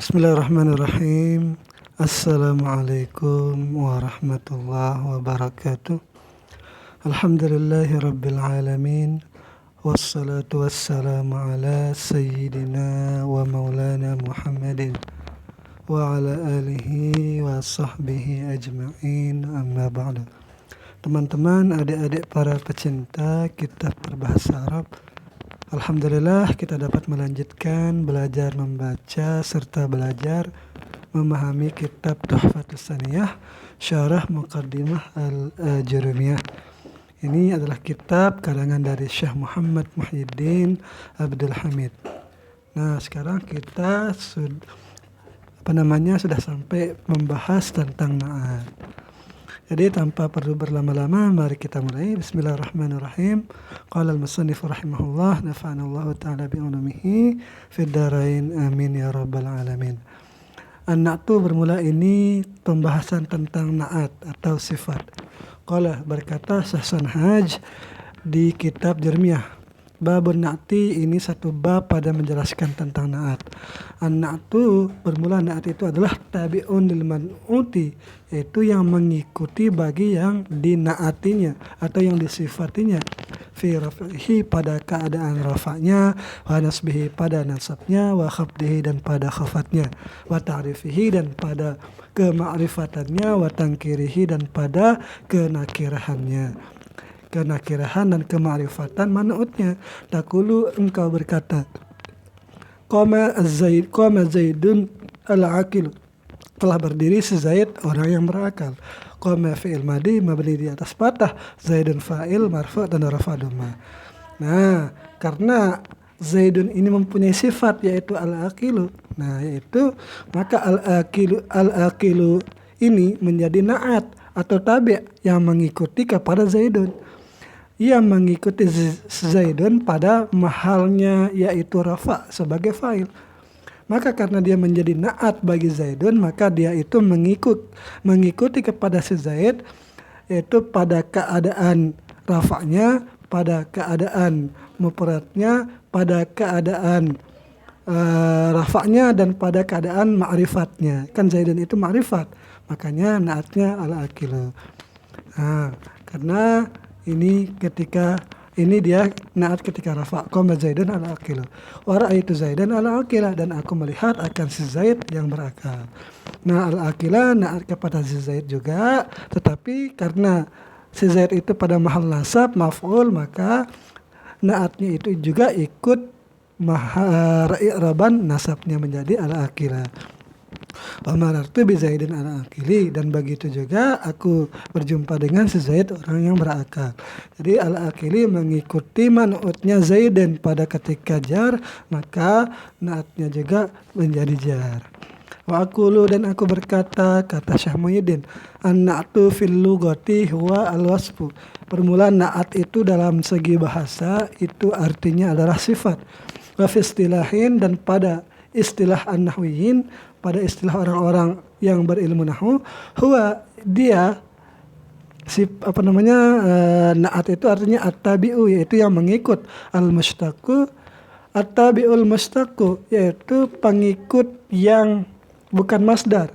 Bismillahirrahmanirrahim. Assalamualaikum warahmatullahi wabarakatuh. Alhamdulillahi rabbil alamin. Wassalatu wassalamu ala sayyidina wa maulana Muhammadin wa ala alihi wa sahbihi ajma'in, amma ba'du. Teman-teman, adik-adik para pecinta kitab berbahasa Arab, alhamdulillah kita dapat melanjutkan belajar membaca serta belajar memahami kitab Tuhfatus Saniyah Syarah Muqaddimah Al-Ajurumiyah. Ini adalah kitab karangan dari Syekh Muhammad Muhyiddin Abdul Hamid. Nah, sekarang kita sudah sampai membahas tentang na'at. Jadi tanpa perlu berlama-lama, mari kita mulai. Bismillahirrahmanirrahim. Qala al-musannif rahimahullah, nafa'anallahu ta'ala bi'ulumihi fid dharain, amin ya rabbal alamin. An-na'tu bermula ini pembahasan tentang na'at atau sifat. Qala berkata Syekh Sanhaj di kitab Jermiyah, babun na'ti, ini satu bab pada menjelaskan tentang na'at. An-na'tu bermula, na'at itu adalah tabi'un lil man'uti, yaitu yang mengikuti bagi yang dinaatinya atau yang disifatinya, fi raf'ihi pada keadaan rafa'nya, wa nasbihi pada nasabnya, wa khafdihi dan pada khafatnya, wa ta'rifihi dan pada kema'rifatannya, wa tangkirihi dan pada kenakirahannya. Kenakirahan dan kema'rifatan man'utnya. Taqulu, engkau berkata, qama Zaidun al-aqil, telah berdiri si Zaid, orang yang berakal. Qama fi'il madi mabni di atas fathah, Zaidun fa'il marfu' dan rafa' dhamma. Nah, karena Zaidun ini mempunyai sifat yaitu al-aqilu. Nah, yaitu maka al-aqilu ini menjadi na'at atau tabi' yang mengikuti kepada Zaidun. Ia mengikuti Zaidun pada mahalnya yaitu rafa' sebagai fa'il. Maka karena dia menjadi na'at bagi Zaidun, maka dia itu mengikuti kepada si Zaid, yaitu pada keadaan rafa'nya, pada keadaan mufradnya, pada keadaan rafa'nya, dan pada keadaan ma'rifatnya. Kan Zaidun itu ma'rifat, makanya na'atnya al-aqilu. Nah, karena ini dia na'at ketika rafa', qama Zaidun al-aqilu wa ra'aitu Zaidan al-aqila, dan aku melihat akan si Zaid yang berakal. Nah, al-aqila na'at kepada si Zaid juga, tetapi karena si Zaid itu pada mahal nasab maf'ul, maka na'atnya itu juga ikut i'raban nasabnya menjadi al-aqila. Wa marartu bi Zaidin al-aqili, dan begitu juga aku berjumpa dengan si Zaid, orang yang berakal. Jadi al-aqili mengikuti man'utnya Zaidin pada ketika jar, maka na'atnya juga menjadi jar. Wa aqulu, dan aku berkata, kata Syekh Muhyiddin, an-na'tu fil lughati huwa al-wasfu. Permulaan na'at itu dalam segi bahasa itu artinya adalah sifat. Wa fi istilahin, dan pada istilah an-nahwiyin, pada istilah orang-orang yang berilmu nahwu, huwa dia na'at itu artinya at-tabi'u, yaitu yang mengikut, al-mustaqu, at-tabi'ul mustaqu, yaitu pengikut yang bukan masdar,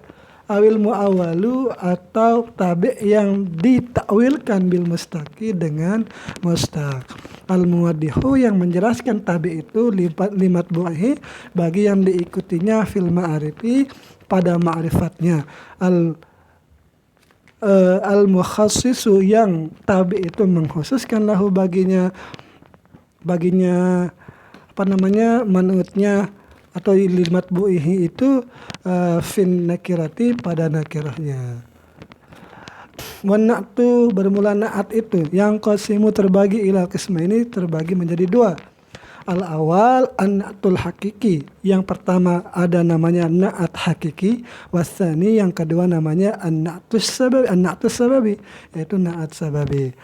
awil mu'awalu, atau tabi' yang ditakwilkan bil mustaqi dengan mustaq. Al-muwaddihu, yang menjelaskan tabi' itu limat bu'ahi, bagi yang diikutinya fil ma'arifi pada ma'rifatnya. Al-mukhassisu, yang tabi' itu mengkhususkan lahu baginya manutnya atau limat bu'ihi itu fin nakirati pada nakirahnya. Wan-na'tu bermula na'at itu yang qasimu terbagi ila qisma, ini terbagi menjadi dua. Al-awal an-na'tul hakiki, yang pertama ada namanya na'at hakiki, wasani yang kedua namanya an-na'tus sababi, yaitu na'at sababi.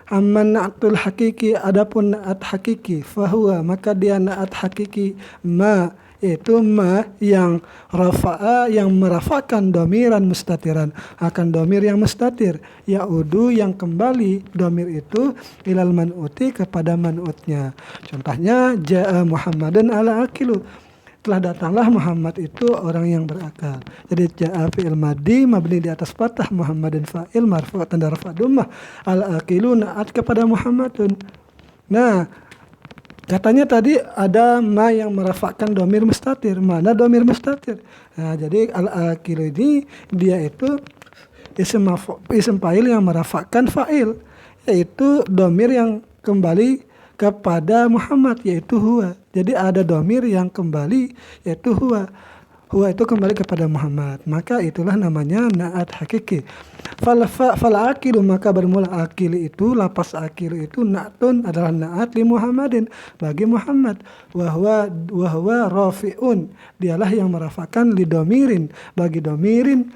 Amma na'atul hakiki, adapun na'at hakiki, fahuwa, maka dia na'at hakiki ma, yaitu ma yang rafa'a, yang merafakan domiran mustatiran, akan domir yang mustatir, ya'udu yang kembali domir itu ilal man'uti kepada man'utnya. Contohnya ja'a Muhammadun ala aqilu, telah datanglah Muhammad itu orang yang berakal. Jadi ja'a fi'il madi mabni di atas fathah, Muhammadin fa'il marfu' tanda rafa' dhammah, al-aqilu na'at kepada Muhammadun. Nah, katanya tadi ada ma yang merafakkan domir mustatir. Mana domir mustatir? Nah, jadi al-aqilu ini dia itu isim fa'il yang merafakkan fa'il, yaitu domir yang kembali kepada Muhammad, yaitu huwa. Jadi ada domir yang kembali, yaitu huwa. Huwa itu kembali kepada Muhammad. Maka itulah namanya na'at hakiki. Fal akilu, maka bermula akili itu, lapas akilu itu na'tun adalah na'at li Muhammadin, bagi Muhammad. Wahwa rafi'un, dialah yang merafakan li domirin, bagi domirin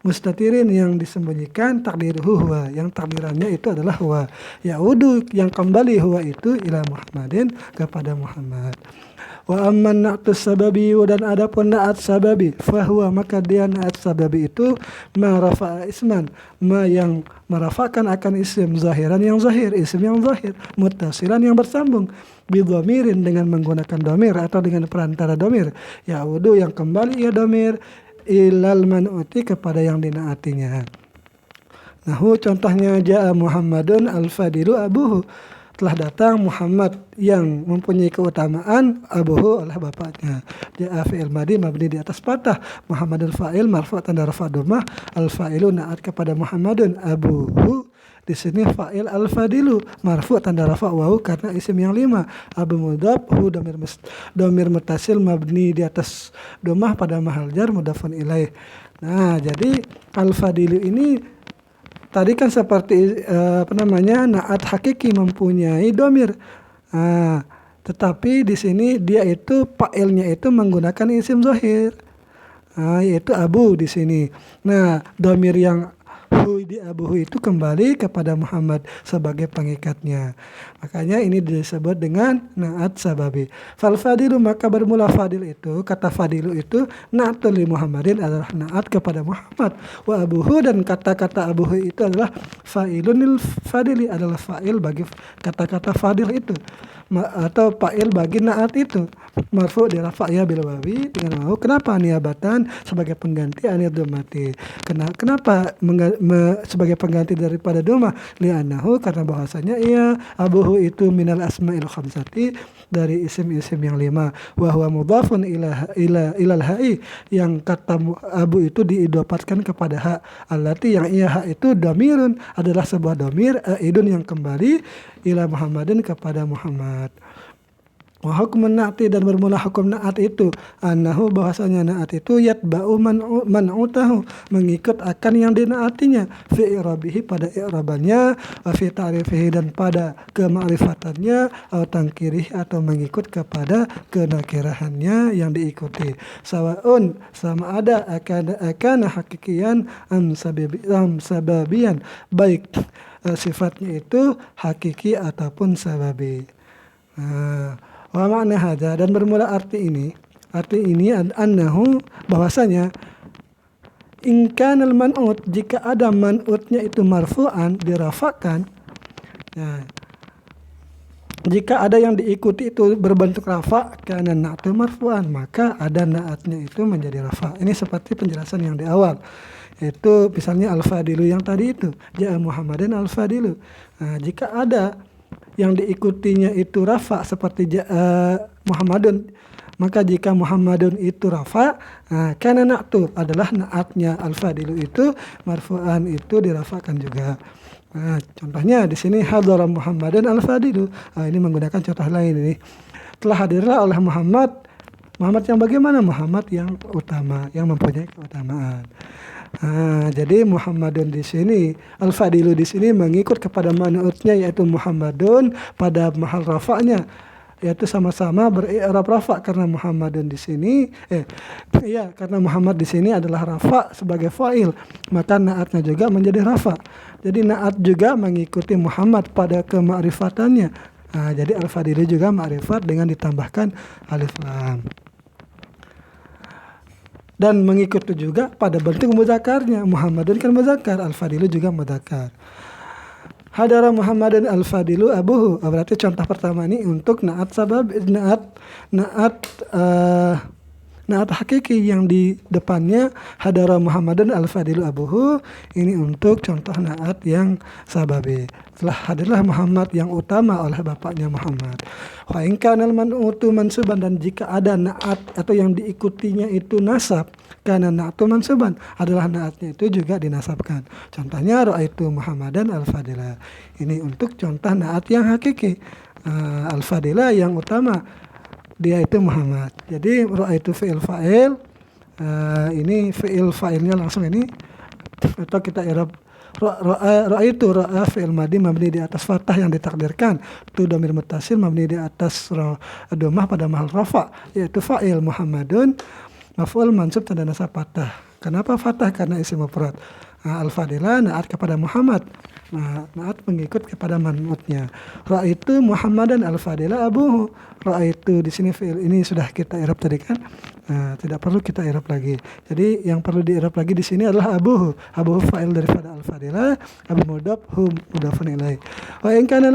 mustatirin yang disembunyikan, takdiruhu huwa, yang takdirannya itu adalah huwa. Ya'udu, yang kembali huwa itu ila Muhammadin, kepada Muhammad. Wa amman na'tus sababi, dan adapun na'at sababi, fahuwa, maka dia na'at sababi itu ma rafa'a isman, ma yang merafakan akan isim zahiran yang zahir, isim yang zahir, muttasilan yang bersambung, bidhamirin dengan menggunakan domir atau dengan perantara domir, ya'udu yang kembali ya domir ilal man'uti kepada yang dinaatinya. Nahu contohnya ja'a Muhammadun al-fadilu abuhu, telah datang Muhammad yang mempunyai keutamaan, abuhu adalah bapaknya. Ja'a fi'il madi mabni di atas fathah, Muhammadul fa'il marfu' tanda rafa' dhammah, al-fa'ilu na'at kepada Muhammadun, abuhu di sini fa'il al-fadilu marfu' tanda rafa' wawu karena isim yang 5. Abu mudhaf, hu domir mutasil mabni di atas dhammah pada mahal jar mudhafun ilaih. Nah, jadi al-fadilu ini tadi kan seperti na'at hakiki mempunyai domir. Tetapi di sini dia itu fa'ilnya itu menggunakan isim zahir. Yaitu abu di sini. Nah, domir yang hu di abuhu itu kembali kepada Muhammad sebagai pengikatnya. Makanya ini disebut dengan na'at sababi. Fal fadilu, maka bermula fadil itu, kata fadilu itu na'atul li Muhammadin adalah na'at kepada Muhammad. Wa abuhu, dan kata-kata abuhu itu adalah fa'ilunil fadili, adalah fa'il bagi kata-kata fadil itu, atau fa'il bagi na'at itu. Marfu' di rafa'ya bil wawi dengan wawu. Kenapa niabatan sebagai pengganti anir dhammati? Kenapa sebagai pengganti daripada dhammah? Li'annahu, karena bahwasanya ia abuhu itu minal asma'il khamsati, dari isim-isim yang 5. Wa huwa mudhafun ilal ha'i, yang kata abu itu diidopatkan kepada ha. Allati, yang ia ha itu dhamirun, adalah sebuah dhamir aidun yang kembali ila Muhammadin kepada Muhammad. Wa hukmun na'ti, dan bermula hukum na'at itu annahu, bahwasanya na'at itu yatba'u man'utahu, mengikut akan yang dinaatinya, fi i'rabihi, pada i'rabannya, wa fi ta'rifihi, dan pada kema'rifatannya, atau tangkirih, atau mengikut kepada kenakirahannya yang diikuti. Sawa'un, sama ada akan hakikian am sababian, baik sifatnya itu hakiki ataupun sababi. Wa makna hadza, dan bermula arti ini annahu, bahwasanya in kana al-man'ut, jika ada man'utnya itu marfu'an, dirafakan. Nah, jika ada yang diikuti itu berbentuk rafa, kana na'tu marfu'an, maka ada na'atnya itu menjadi rafa. Ini seperti penjelasan yang di awal, itu misalnya al-fadilu yang tadi itu, ja'a Muhammadin al-fadilu. Nah, jika ada yang diikutinya itu rafa seperti Muhammadun, maka jika Muhammadun itu rafa, karena na'tu adalah na'atnya al-fadilu itu marfu'an, itu dirafakan juga. Nah, contohnya di sini hadara Muhammadun al-fadilu. Ini menggunakan contoh lain ini. Telah hadirlah oleh Muhammad yang bagaimana? Muhammad yang utama, yang mempunyai keutamaan. Jadi Muhammadun di sini, al-fadilu di sini mengikut kepada man'utnya, yaitu Muhammadun pada mahal rafa'nya, yaitu sama-sama beri'rab rafa, karena Muhammadun di sini karena Muhammad di sini adalah rafa sebagai fa'il, maka na'atnya juga menjadi rafa. Jadi na'at juga mengikuti Muhammad pada kema'rifatannya. Jadi al-fadilu juga ma'rifat dengan ditambahkan alif lam. Dan mengikuti juga pada bentuk mudzakarnya. Muhammadun kan mudzakar, al-fadilu juga mudzakar. Hadara Muhammadun al-fadilu abuhu. Berarti contoh pertama ini untuk na'at sabab, na'at Naat hakiki yang di depannya hadara Muhammadan al-fadilu abuhu, ini untuk contoh naat yang sababi. Telah hadirlah Muhammad yang utama oleh bapaknya Muhammad. Wa in kana al-man'utu mansuban, dan jika ada naat atau yang diikutinya itu nasab, karena na'tu mansuban adalah naatnya itu juga dinasabkan. Contohnya ra'aitu Muhammadan al-fadila. Ini untuk contoh naat yang hakiki. Al-fadila yang utama, dia itu Muhammad. Jadi ra'aitu fi'il fa'il, ini fi'il fa'ilnya langsung ini, atau kita i'rab ra'aitu, ra'a fi'il madi mabni di atas fathah yang ditakdirkan, tu dhamir muttasil mabni di atas dhammah pada mahal rafa, yaitu fa'il Muhammadun maf'ul mansub tanda nasab fathah. Kenapa fathah? Karena isim mufrad. Al-fadilah naat kepada Muhammad. Naat mengikut kepada man'utnya. Ra'aitu Muhammadan al-fadilah abuhu. Ra'aitu di sini fi'il ini sudah kita i'rab tadi kan. Tidak perlu kita i'rab lagi. Jadi yang perlu di'rab lagi di sini adalah abuhu. Abuhu fa'il daripada al-fadilah, abu mudhaf hum mudhafun ilaih. Wa in kana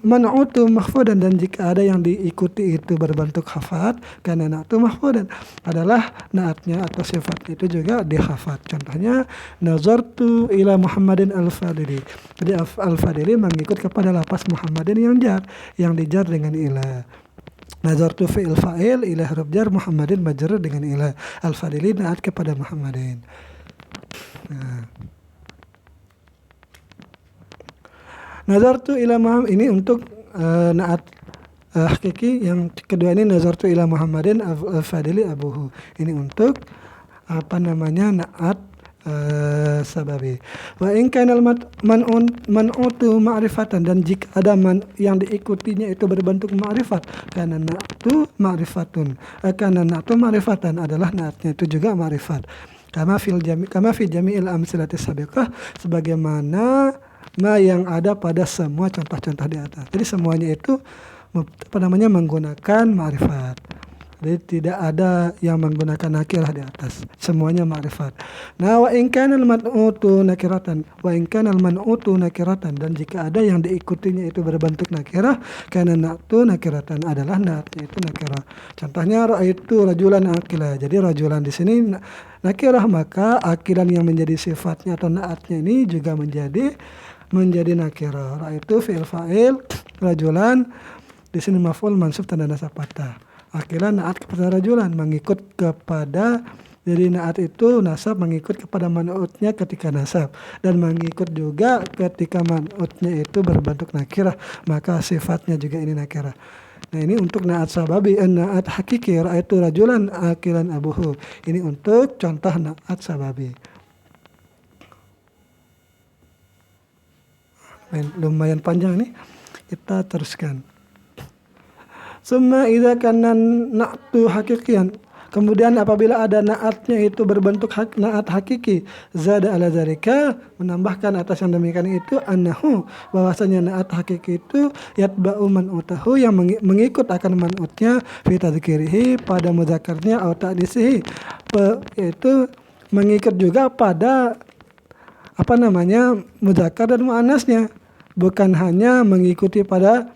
man'utu mahfudan, dan jika ada yang diikuti itu berbentuk khafat, karena na'tu mahfudan adalah naatnya atau sifatnya itu juga dikhafat. Contohnya nazartu ila Muhammadin al-fadili. Jadi al-fadili mengikut kepada lapas Muhammadin yang dijar dengan ila. Nazartu fi'il fa'il, ila huruf jar, Muhammadin majrur dengan ila. Al-fadili naat kepada Muhammadin. Nazartu ila Muhammad, ini untuk naat hakiki. Yang kedua ini nazartu ila Muhammadin al-fadili abuhu. Ini untuk naat sababi. Wa in kana man'utu ma'rifatan, dan jika ada yang diikutinya itu berbentuk ma'rifat, karena na'tu ma'rifatun, karena na'tu ma'rifatan adalah naatnya itu juga ma'rifat. Kama fi jami'il amsilati sabiqah, sebagaimana yang ada pada semua contoh-contoh di atas. Jadi semuanya itu menggunakan ma'rifat. Jadi tidak ada yang menggunakan nakirah di atas. Semuanya ma'rifat. Nah, wa in kana al-man'utu nakiratan, dan jika ada yang diikutinya itu berbentuk nakirah, kana na'tu nakiratan adalah naatnya itu nakirah. Contohnya ra'aitu rajulan aqila. Jadi rajulan di sini nakirah, maka aqilan yang menjadi sifatnya atau naatnya ini juga menjadi nakirah. Ra'aitu fi'il fa'il, rajulan di sini maf'ul mansub tanda nasab fathah. Aqilan naat kepada rajulan, mengikut kepada, jadi naat itu nasab mengikut kepada man'utnya ketika nasab, dan mengikut juga ketika man'utnya itu berbentuk nakirah, maka sifatnya juga ini nakirah. Nah, ini untuk naat sababi. Naat hakiki, ra'aitu rajulan aqilan abuhu. Ini untuk contoh naat sababi. Lumayan panjang nih, kita teruskan. Summa idza kana na'tu hakikian, kemudian apabila ada naatnya itu berbentuk naat hakiki, zada ala zalika, menambahkan atas yang demikian itu, annahu, bahwasanya naat hakiki itu yatba'u man'utahu, yang mengikut akan man'utnya, fi tadzkirihi, pada mudzakarnya, atau ta'disihi, yaitu mengikut juga pada mudzakar dan muannasnya, bukan hanya mengikuti pada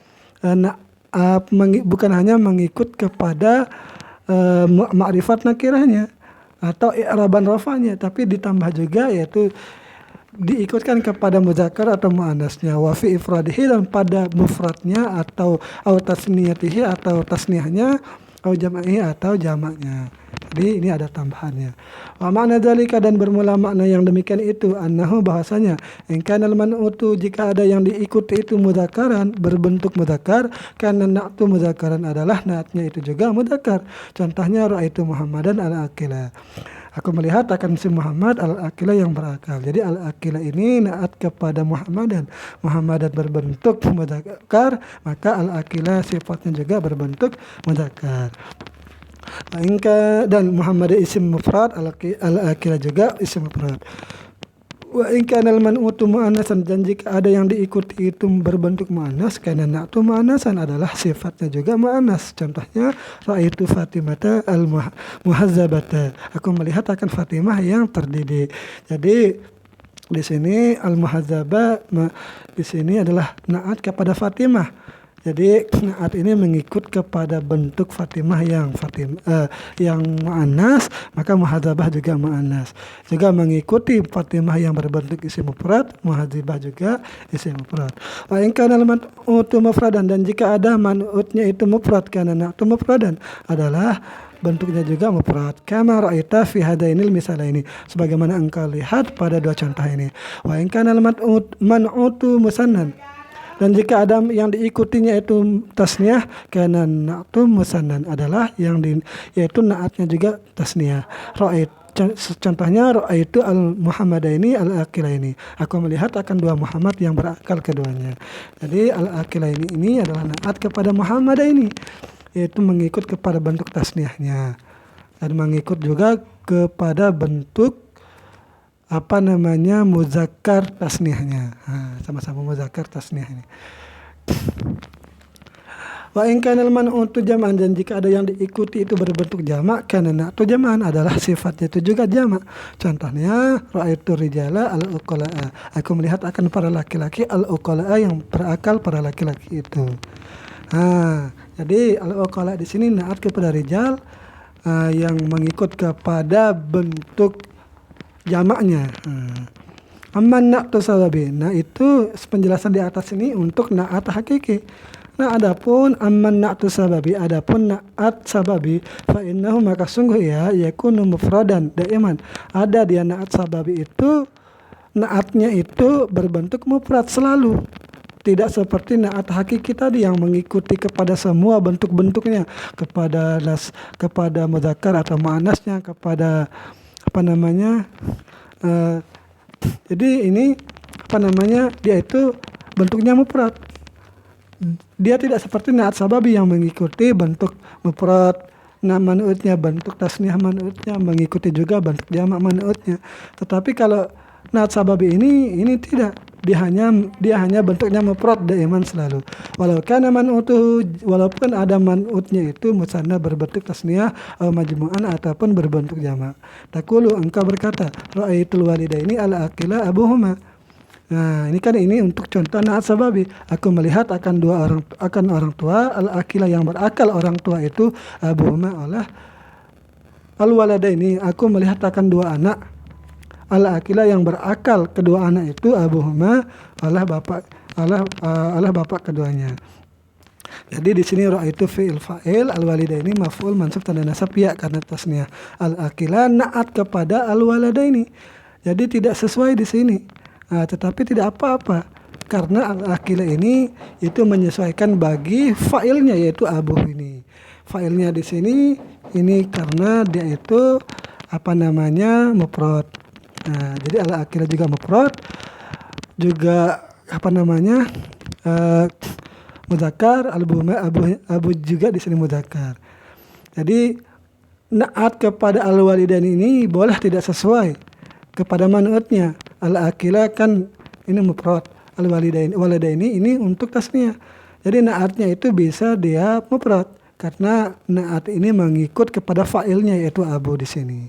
bukan hanya mengikut kepada ma'rifat nakirahnya atau i'raban rafanya, tapi ditambah juga yaitu diikutkan kepada muzakkar atau muannasnya, wa fi ifradihi, dan pada mufradnya atau tasniyatihi atau tasniyahnya, atau jam'ihi atau jamaknya. Jadi ini ada tambahannya. Wa makna dzalika, dan bermula makna yang demikian itu, annahu, bahwasanya in kana al-man'utu, jika ada yang diikuti itu mudzakkaran, berbentuk mudzakkar, karena na'tu mudzakkaran adalah naatnya itu juga mudzakkar. Contohnya ra'aitu Muhammadan al-aqila, aku melihat akan si Muhammad al-aqila yang berakal. Jadi al-aqila ini naat kepada Muhammadan berbentuk mudzakkar, maka al-aqila sifatnya juga berbentuk mudzakkar. Dan Muhammad isim mufrad, al-aqila juga isim mufrad. Wa in kana al-man'utu mu'annasan, dan jika ada yang diikuti itu berbentuk mu'annas, karena na'tu mu'annasan adalah sifatnya juga mu'annas. Contohnya ra'aitu Fatimata al-muhazzabata, aku melihat akan Fatimah yang terdidik. Jadi di sini al-muhazzabah di sini adalah naat kepada Fatimah, Jadi naat ini mengikut kepada bentuk Fatimah yang muannas, maka muhadzabah juga muannas. Juga mengikuti Fatimah yang berbentuk isim mufrad, muhadzabah juga isim mufrad. Wa in kana al-man'utu mufradan, dan jika ada man'utnya itu mufrad, karena na'tu mufradan adalah bentuknya juga mufrad. Kama ra'aita fi hadainil misalaini, sebagaimana engkau lihat pada dua contoh ini. Wa in kana al-man'utu musannan, dan jika ada yang diikutinya itu tasniah, karena na'tu musannan adalah yaitu naatnya juga tasniah. Contohnya ra'aitu al-Muhammadaini al-aqilaini, aku melihat akan dua Muhammad yang berakal keduanya. Jadi al-aqilaini ini adalah naat kepada Muhammadaini, yaitu mengikut kepada bentuk tasniahnya, dan mengikut juga kepada bentuk muzakkar tasniahnya. Sama-sama muzakkar tasniahnya. Wa in kana al-man'utu jam'an, dan jika ada yang diikuti itu berbentuk jamak, karena na'tu jam'an adalah sifatnya itu juga jamak. Contohnya ra'aitu rijala al-uqala'a, aku melihat akan para laki-laki al-uqala'a yang berakal, para laki-laki itu. Jadi al-uqala di sini naat kepada rijal yang mengikut kepada bentuk jamaknya. Amman na'tu sababi, nah itu penjelasan di atas ini untuk naat hakiki. Nah adapun amman na'tu sababi, adapun naat sababi, fa innahu, maka sungguh yakunu mufradan daiman, ada dia naat sababi itu naatnya itu berbentuk mufrad selalu. Tidak seperti naat hakiki tadi yang mengikuti kepada semua bentuk-bentuknya, kepada mudzakkar atau muannasnya, kepada jadi ini dia itu bentuknya mufrad. Dia tidak seperti naat sababi yang mengikuti bentuk mufrad man'utnya, bentuk tasniah man'utnya, mengikuti juga bentuk jamak man'utnya. Tetapi kalau naat sababi ini tidak, dia hanya bentuknya mufrad daiman selalu. Walaupun ada man'utnya itu musanna berbentuk tasniah atau majmu'an ataupun berbentuk jamak. Taqulu, engkau berkata, ra'aitul walidaini al-aqila abuhuma. Nah, ini untuk contoh naat sababi. Aku melihat akan orang tua al-aqila yang berakal, orang tua itu abuhuma oleh al-waladaini, aku melihat akan dua anak al-aqila yang berakal, kedua anak itu abuhuma oleh bapak keduanya. Jadi di sini ra'aitu fi'il fa'il, al-walidaini maf'ul mansub tanda nasab ya karena tasniah. Al-aqila naat kepada al-waladaini. Jadi tidak sesuai di sini. Tetapi tidak apa-apa, karena al-aqila ini itu menyesuaikan bagi fa'ilnya, yaitu abuh ini. Fa'ilnya di sini ini karena dia itu mufrad. Jadi al-aqila juga mufrad, juga mudzakkar, abu juga di sini mudzakkar. Jadi naat kepada al-walidain ini boleh tidak sesuai kepada man'utnya. Al-aqila kan ini mufrad, al-walidaini ini untuk tasniah. Jadi naatnya itu bisa dia mufrad karena naat ini mengikut kepada fa'ilnya, yaitu abu di sini.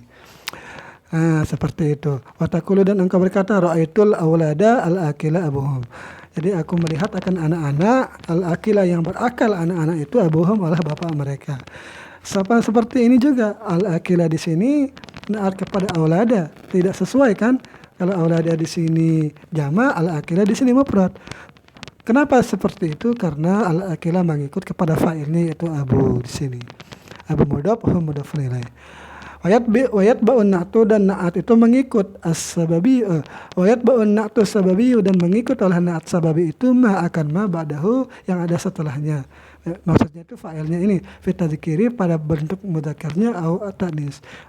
Seperti itu. Wa taqulu, dan engkau berkata, ra'aitul aulada al-aqila abuhum. Jadi aku melihat akan anak-anak al-aqila yang berakal, anak-anak itu abuhum oleh bapak mereka. Seperti ini juga al-aqila di sini naat kepada aulada, tidak sesuai kan? Kalau aulada di sini jama', al-aqila di sini mufrad. Kenapa seperti itu? Karena al-aqila mengikut kepada fa'ilnya, yaitu abu di sini. Abu mudhaf, hum mudhafun ilaih. Wayat ba'un na'tu, dan naat itu mengikut as-sababi. Wayat ba'un na'tu sababi, dan mengikut oleh naat sababi itu ma ba'dahu, yang ada setelahnya. Maksudnya itu fa'ilnya ini fitadzkiri pada bentuk mudzakarnya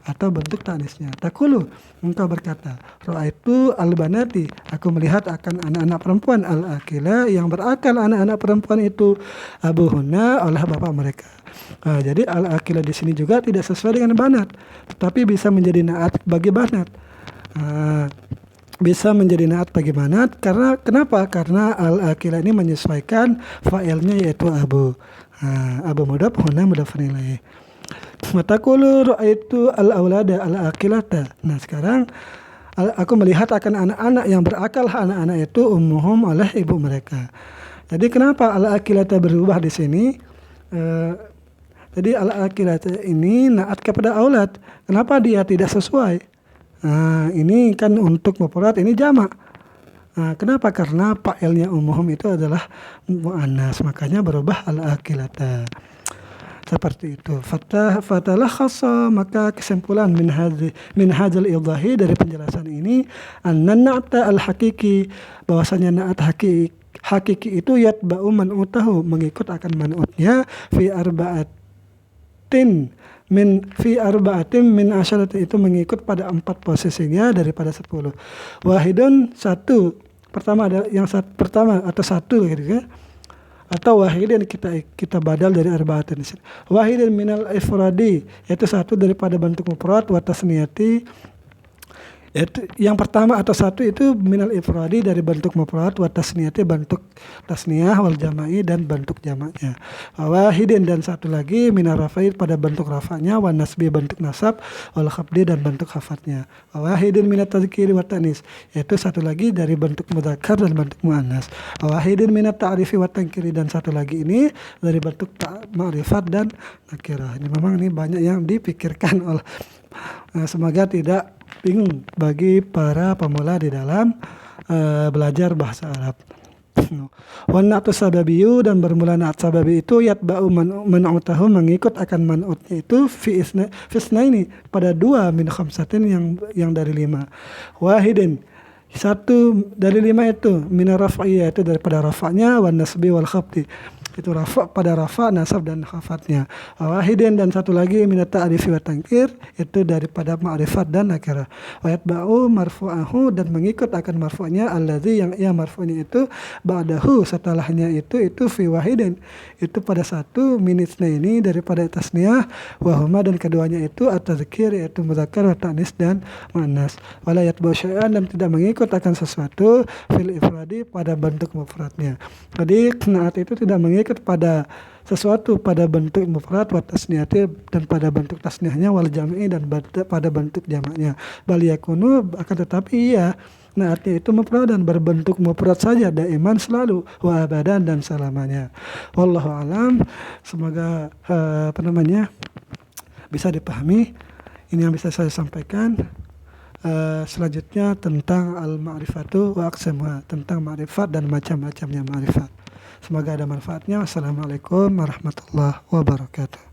atau bentuk ta'nisnya. Taqulu, engkau berkata, ra'aitu al-banati, aku melihat akan anak-anak perempuan al-aqila yang berakal, anak-anak perempuan itu abuhunna oleh bapak mereka. Jadi al-aqila di sini juga tidak sesuai dengan banat, tetapi bisa menjadi naat bagi banat. Bisa menjadi naat bagi banat karena kenapa? Karena al-aqila ini menyesuaikan fa'ilnya, yaitu abu. Abu mudhaf, huna mudhafun ilaih. Mataqulu ra'aitu al-aulada al-aqilata. Nah, sekarang aku melihat akan anak-anak yang berakal, anak-anak itu ummuhum oleh ibu mereka. Jadi kenapa al-akilata berubah di sini? Jadi al-akilata ini naat kepada aulad. Kenapa dia tidak sesuai? Nah, ini kan untuk mufrad, ini jamak. Nah, kenapa? Karena fa'ilnya umum itu adalah muannas, makanya berubah al-akilata. Seperti itu. Fatalah khassa, maka kesimpulan min hadzal idahi, dari penjelasan ini, anna na'ta al-hakiki, bahwasanya na'at hakiki itu yatba'u man'utahu, mengikut akan man'utnya fi arba'atin min asyarati, itu mengikut pada 4 posisinya daripada 10. Wahidun, satu. Pertama ada yang pertama atau satu gitu ya. Atau wahidin kita badal dari arba'atin. Wahidin minal ifradi, yaitu satu daripada bentuk mufrad, wa tasniyati, yaitu yang pertama atau satu itu minal ifradi dari bentuk mufrad, wa tasniyati bentuk tasniyah, wal jama'i dan bentuk jamaknya. Wahidin, dan satu lagi minar rafa'id pada bentuk rafa'nya, wa nasbi bentuk nasab, wal khafdi dan bentuk khafadnya. Wahidin minat tadzkiri wa ta'nis, yaitu satu lagi dari bentuk mudzakkar dan bentuk muannas. Wahidin minat ta'rifi wa tankiri, dan satu lagi ini dari bentuk ma'rifat dan nakirah. Ini memang ini banyak yang dipikirkan oleh semoga tidak bingung bagi para pemula di dalam belajar bahasa Arab. Wan na'tu sababiyu, dan bermula na'at sababi itu yatba'u man'utahu, mengikut akan man'utnya itu fi isnaini, pada 2 min khamsatin, yang dari 5. Wahidin, satu dari 5 itu minar raf'i, itu daripada rafa'nya, wan nasbi wal khafdi, itu rafa pada rafa, nasab dan khafatnya. Wahidin, dan satu lagi minat ta'rifi wa tankir, itu daripada ma'rifat dan nakirah. Wa yatba'u marfu'ahu, dan mengikut akan marfu'nya allazi, yang ia marfu'nya itu ba'dahu, setelahnya itu fi wahidin, itu pada satu, minitna ini daripada tasniyah, wahuma, dan keduanya itu at-tadzkir, yaitu mudzakkar, wa ta'nis dan muannas. Wala yatba'u syai'an, dan tidak mengikut akan sesuatu fil ifradi pada bentuk mufradnya. Jadi naat itu tidak mengikut pada sesuatu pada bentuk mufrad, wa tasniyati, dan pada bentuk tasniyahnya, wal jami'i, dan pada bentuk jamaknya. Bal yakunu, akan tetapi iya naatnya itu mufrad dan berbentuk mufrad saja, daiman, selalu, wa abadan, dan selamanya. Wallahu alam. Semoga bisa dipahami. Ini yang bisa saya sampaikan. Selanjutnya tentang al-ma'rifatu wa aqsamuha, tentang ma'rifat dan macam-macamnya ma'rifat. Semoga ada manfaatnya. Wassalamualaikum warahmatullahi wabarakatuh.